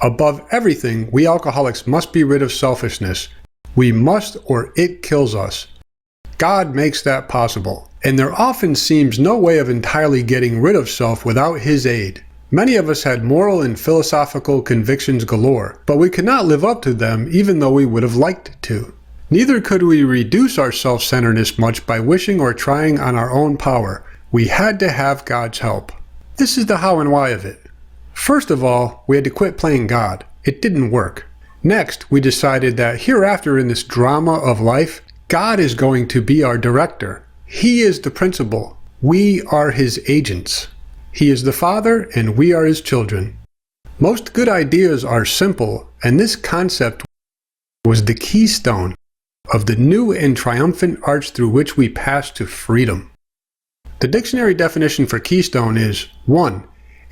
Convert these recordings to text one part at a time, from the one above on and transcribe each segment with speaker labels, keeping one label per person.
Speaker 1: Above everything, we alcoholics must be rid of selfishness. We must, or it kills us. God makes that possible, and there often seems no way of entirely getting rid of self without His aid. Many of us had moral and philosophical convictions galore, but we could not live up to them even though we would have liked to. Neither could we reduce our self-centeredness much by wishing or trying on our own power. We had to have God's help. This is the how and why of it. First of all, we had to quit playing God. It didn't work. Next, we decided that hereafter in this drama of life, God is going to be our director. He is the principal. We are His agents. He is the Father, and we are His children. Most good ideas are simple, and this concept was the keystone of the new and triumphant arch through which we pass to freedom. The dictionary definition for keystone is 1.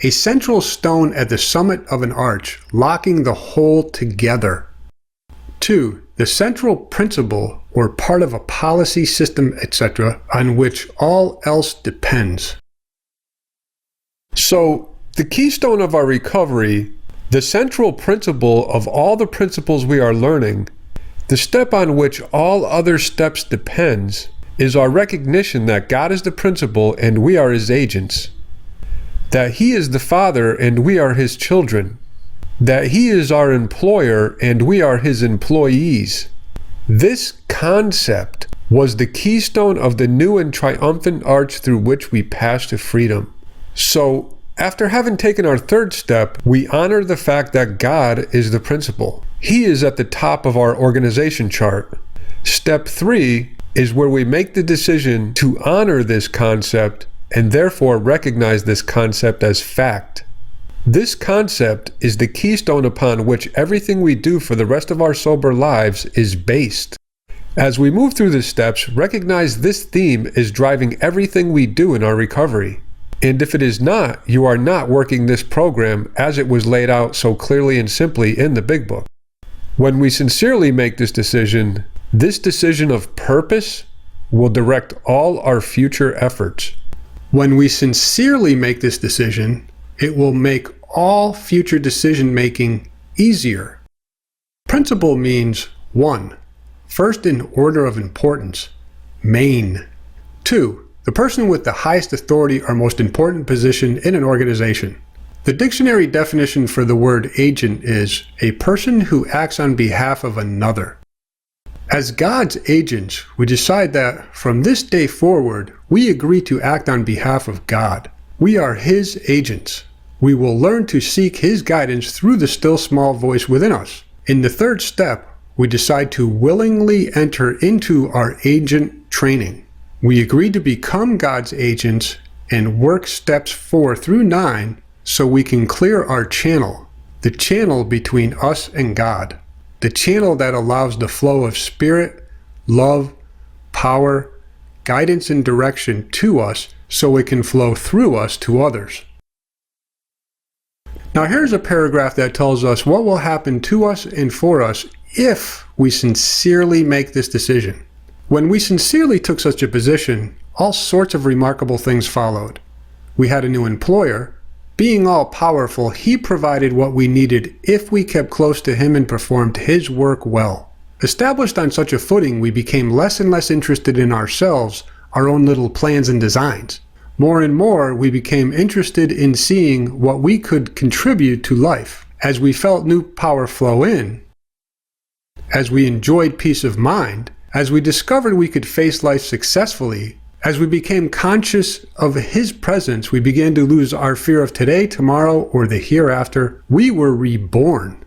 Speaker 1: A central stone at the summit of an arch, locking the whole together. 2. The central principle or part of a policy system, etc., on which all else depends. So, the keystone of our recovery, the central principle of all the principles we are learning, the step on which all other steps depends, is our recognition that God is the principal and we are His agents. That He is the Father and we are His children. That He is our employer and we are His employees. This concept was the keystone of the new and triumphant arch through which we pass to freedom. So, after having taken our third step, we honor the fact that God is the principal. He is at the top of our organization chart. Step 3 is where we make the decision to honor this concept and therefore recognize this concept as fact. This concept is the keystone upon which everything we do for the rest of our sober lives is based. As we move through the steps, recognize this theme is driving everything we do in our recovery. And if it is not, you are not working this program as it was laid out so clearly and simply in the Big Book. When we sincerely make this decision of purpose will direct all our future efforts. When we sincerely make this decision, it will make all future decision-making easier. Principle means 1. First in order of importance, main. 2. The person with the highest authority or most important position in an organization. The dictionary definition for the word agent is a person who acts on behalf of another. As God's agents, we decide that from this day forward, we agree to act on behalf of God. We are His agents. We will learn to seek His guidance through the still small voice within us. In the third step, we decide to willingly enter into our agent training. We agree to become God's agents and work steps 4 through 9 so we can clear our channel, the channel between us and God, the channel that allows the flow of spirit, love, power, guidance and direction to us so it can flow through us to others. Now here's a paragraph that tells us what will happen to us and for us if we sincerely make this decision. When we sincerely took such a position, all sorts of remarkable things followed. We had a new employer. Being all-powerful, He provided what we needed if we kept close to Him and performed His work well. Established on such a footing, we became less and less interested in ourselves, our own little plans and designs. More and more, we became interested in seeing what we could contribute to life. As we felt new power flow in, as we enjoyed peace of mind, as we discovered we could face life successfully, as we became conscious of His presence, we began to lose our fear of today, tomorrow, or the hereafter. We were reborn.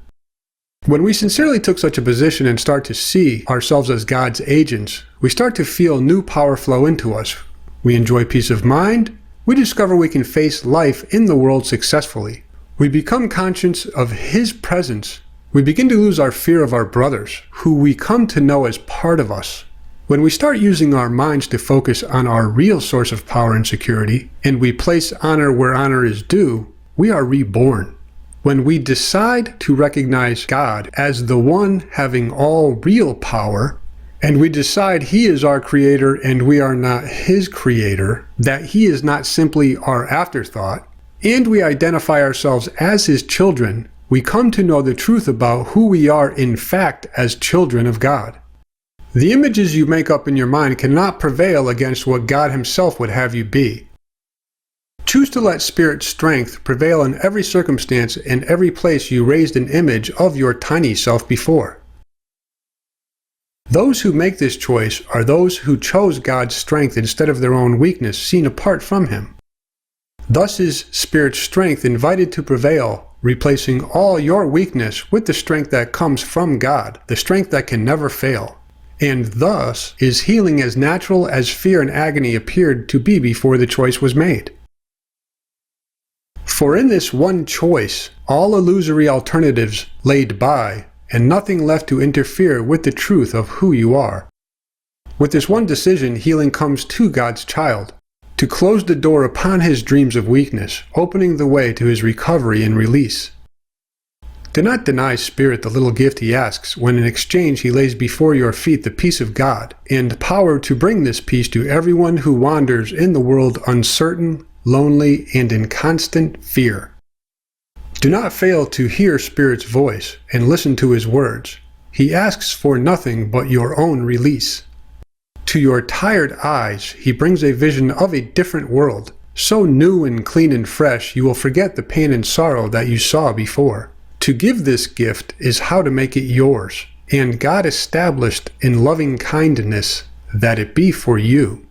Speaker 1: When we sincerely took such a position and start to see ourselves as God's agents, we start to feel new power flow into us. We enjoy peace of mind. We discover we can face life in the world successfully. We become conscious of His presence. We begin to lose our fear of our brothers, who we come to know as part of us. When we start using our minds to focus on our real source of power and security, and we place honor where honor is due, we are reborn. When we decide to recognize God as the one having all real power, and we decide He is our creator and we are not His creator, that He is not simply our afterthought, and we identify ourselves as His children, we come to know the truth about who we are in fact as children of God. The images you make up in your mind cannot prevail against what God Himself would have you be. Choose to let Spirit's strength prevail in every circumstance and every place you raised an image of your tiny self before. Those who make this choice are those who chose God's strength instead of their own weakness seen apart from Him. Thus is Spirit's strength invited to prevail, replacing all your weakness with the strength that comes from God, the strength that can never fail. And thus is healing as natural as fear and agony appeared to be before the choice was made. For in this one choice, all illusory alternatives laid by, and nothing left to interfere with the truth of who you are. With this one decision, healing comes to God's child, to close the door upon his dreams of weakness, opening the way to his recovery and release. Do not deny Spirit the little gift He asks when in exchange He lays before your feet the peace of God, and power to bring this peace to everyone who wanders in the world uncertain, lonely, and in constant fear. Do not fail to hear Spirit's voice and listen to His words. He asks for nothing but your own release. To your tired eyes, He brings a vision of a different world, so new and clean and fresh you will forget the pain and sorrow that you saw before. To give this gift is how to make it yours, and God established in loving kindness that it be for you.